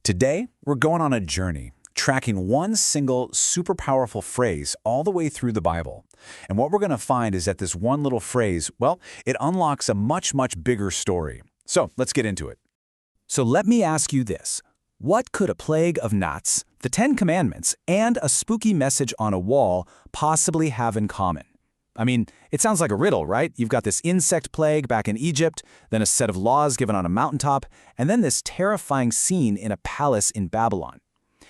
Today, we're going on a journey, tracking one single super powerful phrase all the way through the Bible. And what we're going to find is that this one little phrase, well, it unlocks a much, much bigger story. So let's get into it. So let me ask you this. What could a plague of gnats, the Ten Commandments, and a spooky message on a wall possibly have in common? I mean, it sounds like a riddle, right? You've got this insect plague back in Egypt, then a set of laws given on a mountaintop, and then this terrifying scene in a palace in Babylon.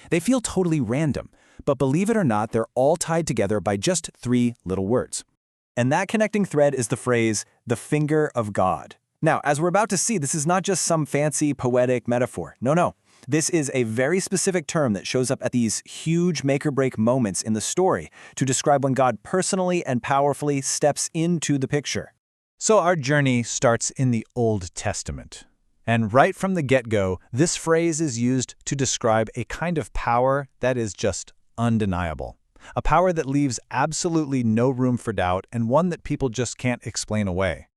They feel totally random, but believe it or not, they're all tied together by just 3 little words. And that connecting thread is the phrase, the finger of God. Now, as we're about to see, this is not just some fancy, poetic metaphor. No. This is a very specific term that shows up at these huge make-or-break moments in the story to describe when God personally and powerfully steps into the picture. So our journey starts in the Old Testament. And right from the get-go, this phrase is used to describe a kind of power that is just undeniable. A power that leaves absolutely no room for doubt and one that people just can't explain away.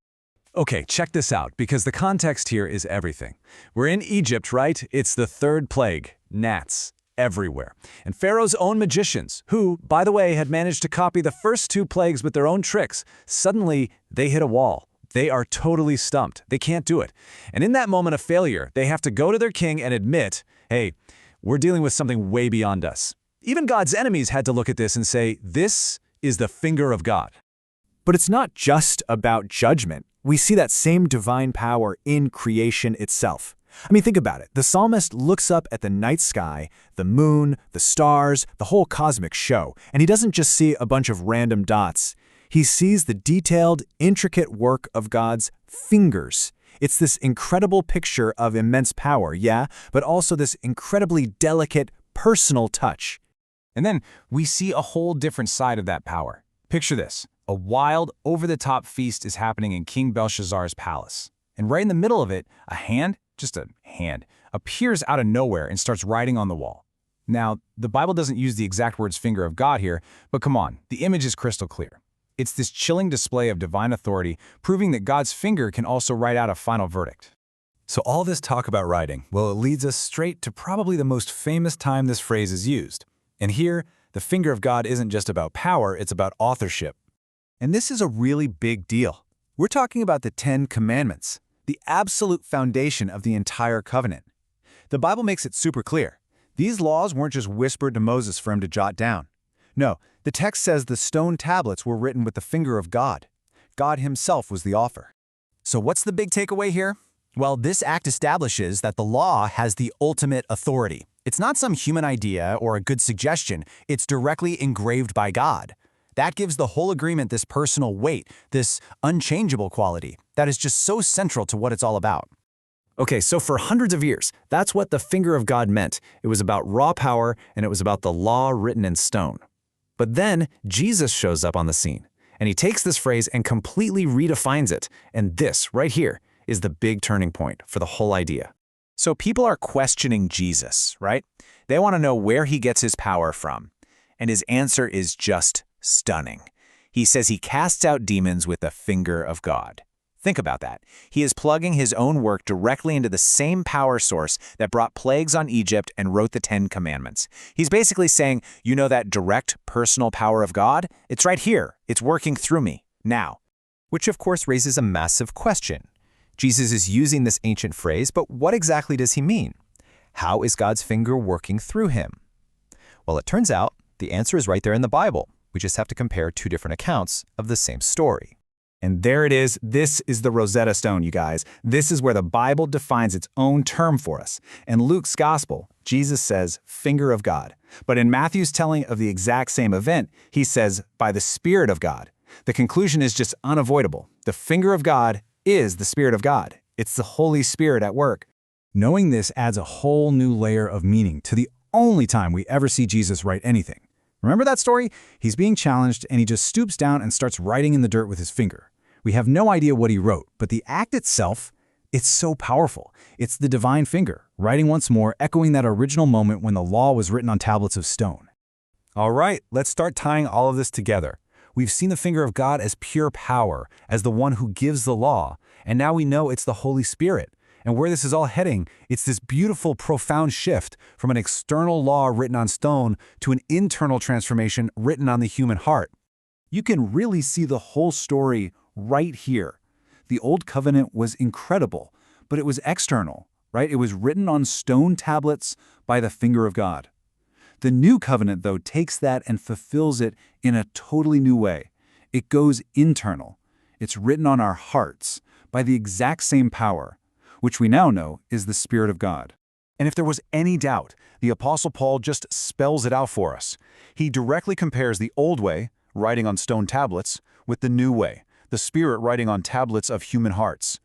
Okay, check this out, because the context here is everything. We're in Egypt, right? It's the 3rd plague, gnats, everywhere. And Pharaoh's own magicians, who, by the way, had managed to copy the first 2 plagues with their own tricks, suddenly they hit a wall. They are totally stumped. They can't do it. And in that moment of failure, they have to go to their king and admit, hey, we're dealing with something way beyond us. Even God's enemies had to look at this and say, this is the finger of God. But it's not just about judgment. We see that same divine power in creation itself. I mean, think about it. The psalmist looks up at the night sky, the moon, the stars, the whole cosmic show, and he doesn't just see a bunch of random dots. He sees the detailed, intricate work of God's fingers. It's this incredible picture of immense power, yeah, but also this incredibly delicate, personal touch. And then we see a whole different side of that power. Picture this. A wild, over-the-top feast is happening in King Belshazzar's palace. And right in the middle of it, a hand, just a hand, appears out of nowhere and starts writing on the wall. Now, the Bible doesn't use the exact words finger of God here, but come on, the image is crystal clear. It's this chilling display of divine authority, proving that God's finger can also write out a final verdict. So all this talk about writing, well, it leads us straight to probably the most famous time this phrase is used. And here, the finger of God isn't just about power, it's about authorship. And this is a really big deal. We're talking about the 10 Commandments, the absolute foundation of the entire covenant. The Bible makes it super clear. These laws weren't just whispered to Moses for him to jot down. No, the text says the stone tablets were written with the finger of God. God himself was the author. So what's the big takeaway here? Well, this act establishes that the law has the ultimate authority. It's not some human idea or a good suggestion. It's directly engraved by God. That gives the whole agreement this personal weight, this unchangeable quality that is just so central to what it's all about. Okay, so for hundreds of years, that's what the finger of God meant. It was about raw power, and it was about the law written in stone. But then Jesus shows up on the scene, and he takes this phrase and completely redefines it. And this, right here, is the big turning point for the whole idea. So people are questioning Jesus, right? They want to know where he gets his power from. And his answer is just stunning. He says he casts out demons with the finger of God. Think about that. He is plugging his own work directly into the same power source that brought plagues on Egypt and wrote the 10 Commandments. He's basically saying, you know that direct, personal power of God? It's right here. It's working through me, now. Which of course raises a massive question. Jesus is using this ancient phrase, but what exactly does he mean? How is God's finger working through him? Well, it turns out the answer is right there in the Bible. We just have to compare 2 different accounts of the same story. And there it is. This is the Rosetta Stone, you guys. This is where the Bible defines its own term for us. In Luke's Gospel, Jesus says, finger of God. But in Matthew's telling of the exact same event, he says, by the Spirit of God. The conclusion is just unavoidable. The finger of God is the Spirit of God. It's the Holy Spirit at work. Knowing this adds a whole new layer of meaning to the only time we ever see Jesus write anything. Remember that story? He's being challenged, and he just stoops down and starts writing in the dirt with his finger. We have no idea what he wrote, but the act itself, it's so powerful. It's the divine finger, writing once more, echoing that original moment when the law was written on tablets of stone. All right, let's start tying all of this together. We've seen the finger of God as pure power, as the one who gives the law, and now we know it's the Holy Spirit. And where this is all heading, it's this beautiful, profound shift from an external law written on stone to an internal transformation written on the human heart. You can really see the whole story right here. The Old Covenant was incredible, but it was external, right? It was written on stone tablets by the finger of God. The New Covenant, though, takes that and fulfills it in a totally new way. It goes internal. It's written on our hearts by the exact same power, which we now know is the Spirit of God. And if there was any doubt, the Apostle Paul just spells it out for us. He directly compares the old way, writing on stone tablets, with the new way, the Spirit writing on tablets of human hearts.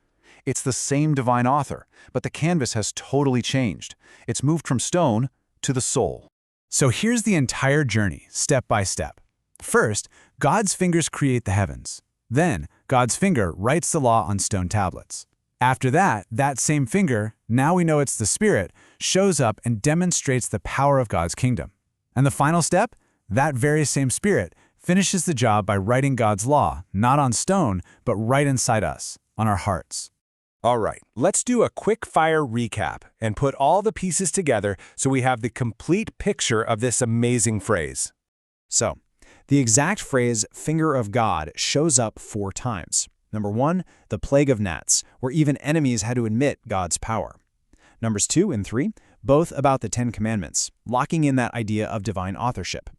It's the same divine author, but the canvas has totally changed. It's moved from stone to the soul. So here's the entire journey, step by step. First, God's fingers create the heavens. Then, God's finger writes the law on stone tablets. After that, that same finger, now we know it's the Spirit, shows up and demonstrates the power of God's kingdom. And the final step? That very same Spirit finishes the job by writing God's law, not on stone, but right inside us, on our hearts. All right, let's do a quick-fire recap and put all the pieces together so we have the complete picture of this amazing phrase. So, the exact phrase, finger of God, shows up 4 times. Number 1, the plague of gnats, where even enemies had to admit God's power. Numbers 2 and 3, both about the 10 Commandments, locking in that idea of divine authorship.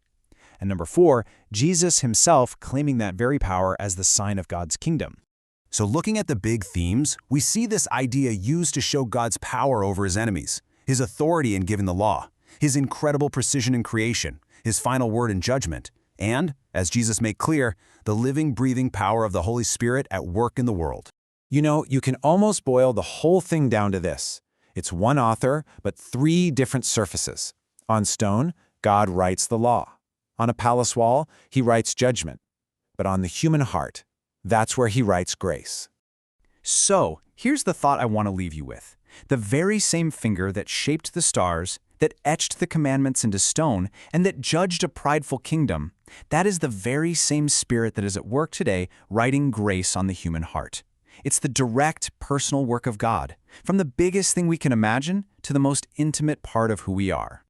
And number 4, Jesus himself claiming that very power as the sign of God's kingdom. So looking at the big themes, we see this idea used to show God's power over his enemies, his authority in giving the law, his incredible precision in creation, his final word in judgment, and, as Jesus made clear, the living, breathing power of the Holy Spirit at work in the world. You know, you can almost boil the whole thing down to this. It's one author, but 3 different surfaces. On stone, God writes the law. On a palace wall, he writes judgment. But on the human heart, that's where he writes grace. So, here's the thought I want to leave you with. The very same finger that shaped the stars, that etched the commandments into stone, and that judged a prideful kingdom, that is the very same Spirit that is at work today writing grace on the human heart. It's the direct, personal work of God, from the biggest thing we can imagine to the most intimate part of who we are.